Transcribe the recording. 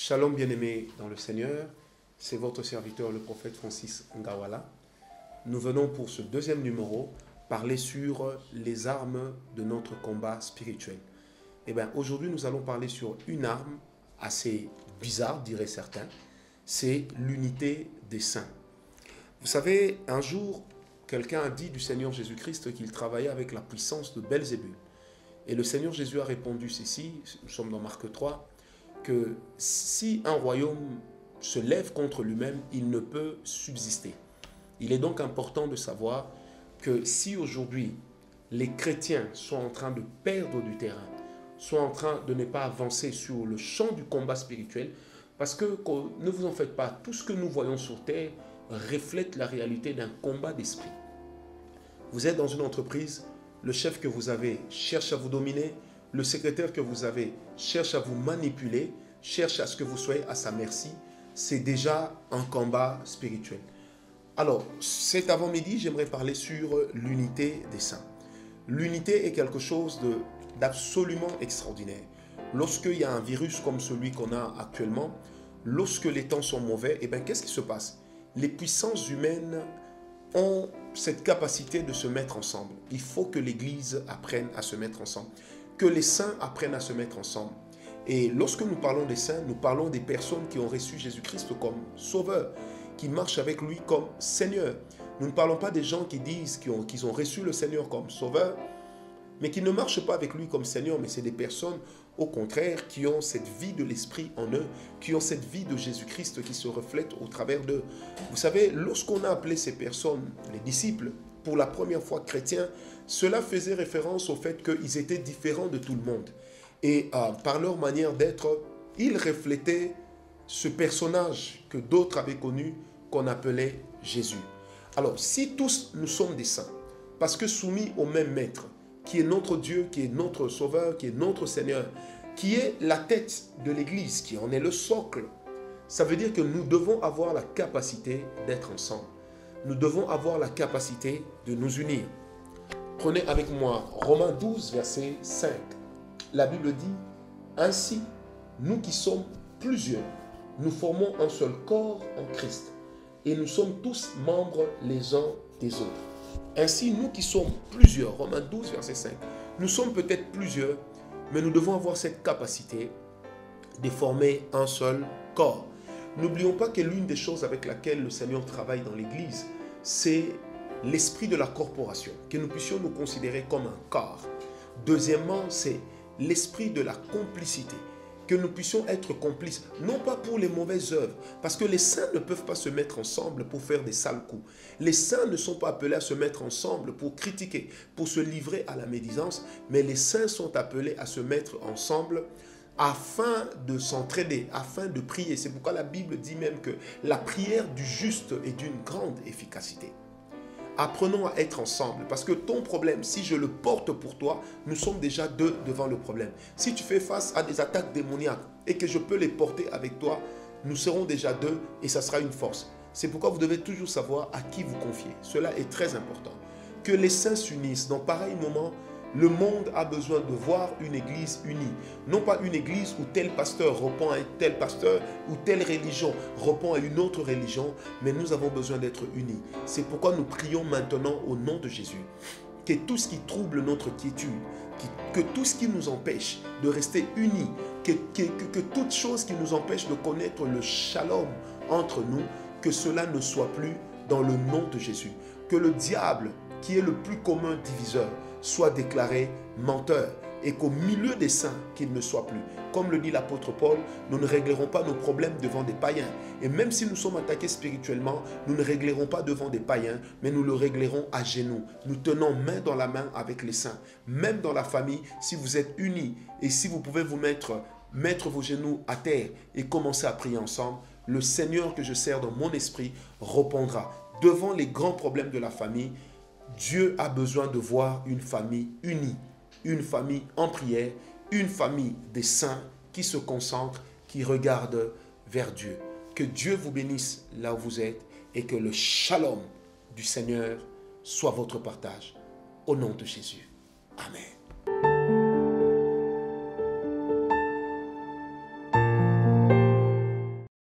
Shalom bien-aimés dans le Seigneur, c'est votre serviteur le prophète Francis Ngawala. Nous venons pour ce deuxième numéro parler sur les armes de notre combat spirituel. Et bien aujourd'hui nous allons parler sur une arme assez bizarre, diraient certains, c'est l'unité des saints. Vous savez, un jour, quelqu'un a dit du Seigneur Jésus-Christ qu'il travaillait avec la puissance de Belzébul. Et le Seigneur Jésus a répondu ceci, nous sommes dans Marc 3, que si un royaume se lève contre lui-même, il ne peut subsister. Il est donc important de savoir que si aujourd'hui les chrétiens sont en train de perdre du terrain, sont en train de ne pas avancer sur le champ du combat spirituel, parce que ne vous en faites pas, tout ce que nous voyons sur terre reflète la réalité d'un combat d'esprit. Vous êtes dans une entreprise, le chef que vous avez cherche à vous dominer, le secrétaire que vous avez cherche à vous manipuler, cherche à ce que vous soyez à sa merci. C'est déjà un combat spirituel. Alors, cet avant-midi, j'aimerais parler sur l'unité des saints. L'unité est quelque chose d'absolument extraordinaire. Lorsqu'il y a un virus comme celui qu'on a actuellement, lorsque les temps sont mauvais, eh bien, qu'est-ce qui se passe? Les puissances humaines ont cette capacité de se mettre ensemble. Il faut que l'Église apprenne à se mettre ensemble, que les saints apprennent à se mettre ensemble. Et lorsque nous parlons des saints, nous parlons des personnes qui ont reçu Jésus-Christ comme sauveur, qui marchent avec lui comme Seigneur. Nous ne parlons pas des gens qui disent qu'ils ont reçu le Seigneur comme sauveur, mais qui ne marchent pas avec lui comme Seigneur, mais c'est des personnes, au contraire, qui ont cette vie de l'Esprit en eux, qui ont cette vie de Jésus-Christ qui se reflète au travers d'eux. Vous savez, lorsqu'on a appelé ces personnes, les disciples, pour la première fois chrétiens, cela faisait référence au fait qu'ils étaient différents de tout le monde. Et par leur manière d'être, ils reflétaient ce personnage que d'autres avaient connu, qu'on appelait Jésus. Alors, si tous nous sommes des saints, parce que soumis au même maître, qui est notre Dieu, qui est notre Sauveur, qui est notre Seigneur, qui est la tête de l'Église, qui en est le socle, ça veut dire que nous devons avoir la capacité d'être ensemble. Nous devons avoir la capacité de nous unir. Prenez avec moi Romains 12, verset 5. La Bible dit, « Ainsi, nous qui sommes plusieurs, nous formons un seul corps en Christ, et nous sommes tous membres les uns des autres. » Ainsi, nous qui sommes plusieurs, Romains 12, verset 5, nous sommes peut-être plusieurs, mais nous devons avoir cette capacité de former un seul corps. N'oublions pas que l'une des choses avec laquelle le Seigneur travaille dans l'Église, c'est l'esprit de la corporation, que nous puissions nous considérer comme un corps. Deuxièmement, c'est l'esprit de la complicité, que nous puissions être complices, non pas pour les mauvaises œuvres, parce que les saints ne peuvent pas se mettre ensemble pour faire des sales coups. Les saints ne sont pas appelés à se mettre ensemble pour critiquer, pour se livrer à la médisance, mais les saints sont appelés à se mettre ensemble afin de s'entraider, afin de prier. C'est pourquoi la Bible dit même que la prière du juste est d'une grande efficacité. Apprenons à être ensemble, parce que ton problème, si je le porte pour toi, nous sommes déjà deux devant le problème. Si tu fais face à des attaques démoniaques et que je peux les porter avec toi, nous serons déjà deux et ça sera une force. C'est pourquoi vous devez toujours savoir à qui vous confier. Cela est très important. Que les saints s'unissent. Dans pareil moment, le monde a besoin de voir une église unie. Non pas une église où tel pasteur répond à un tel pasteur, ou telle religion répond à une autre religion, mais nous avons besoin d'être unis. C'est pourquoi nous prions maintenant au nom de Jésus. Que tout ce qui trouble notre quiétude, que tout ce qui nous empêche de rester unis, que toute chose qui nous empêche de connaître le shalom entre nous, que cela ne soit plus dans le nom de Jésus. Que le diable, qui est le plus commun diviseur, soit déclaré menteur et qu'au milieu des saints, qu'il ne soit plus. Comme le dit l'apôtre Paul, nous ne réglerons pas nos problèmes devant des païens. Et même si nous sommes attaqués spirituellement, nous ne réglerons pas devant des païens, mais nous le réglerons à genoux. Nous tenons main dans la main avec les saints. Même dans la famille, si vous êtes unis et si vous pouvez vous mettre vos genoux à terre et commencer à prier ensemble, le Seigneur que je sers dans mon esprit répondra. Devant les grands problèmes de la famille, Dieu a besoin de voir une famille unie, une famille en prière, une famille des saints qui se concentrent, qui regardent vers Dieu. Que Dieu vous bénisse là où vous êtes et que le shalom du Seigneur soit votre partage. Au nom de Jésus. Amen.